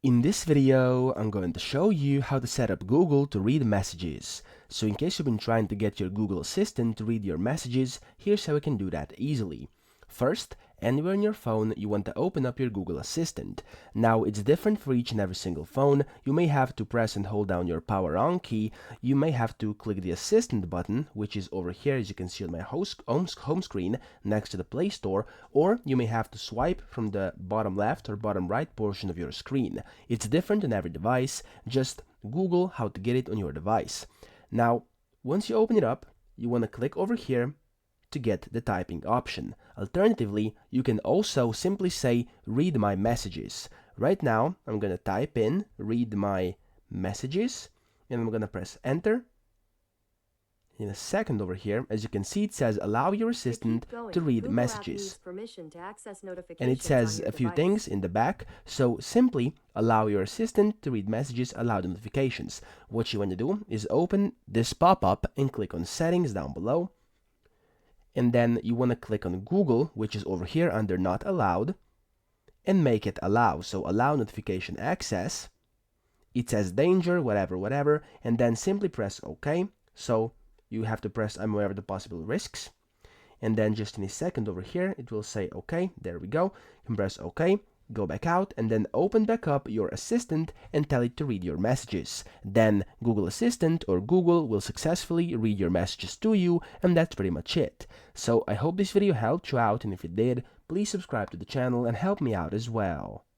In this video, I'm going to show you how to set up Google to read messages. So in case you've been trying to get your Google Assistant to read your messages, here's how we can do that easily. First, anywhere on your phone, you want to open up your Google Assistant. Now, it's different for each and every single phone. You may have to press and hold down your power on key. You may have to click the Assistant button, which is over here, as you can see on my home screen, next to the Play Store, or you may have to swipe from the bottom left or bottom right portion of your screen. It's different on every device. Just Google how to get it on your device. Now, once you open it up, you want to click over here to get the typing option. Alternatively, you can also simply say read my messages. Right now, I'm going to type in read my messages and I'm going to press enter. In a second over here, as you can see, it says allow your assistant to read Google messages. Permission to access notifications And it says a few things in the back, so simply allow your assistant to read messages, allow the notifications. What you want to do is open this pop-up and click on settings down below. And then you want to click on Google, which is over here under not allowed, and make it allow. So allow notification access. It says danger, whatever, and then simply press OK. So you have to press I'm aware of the possible risks. And then just in a second over here, it will say OK. There we go. You can press OK. Go back out and then open back up your assistant and tell it to read your messages. Then Google Assistant or Google will successfully read your messages to you, and that's pretty much it. So I hope this video helped you out, and if it did, please subscribe to the channel and help me out as well.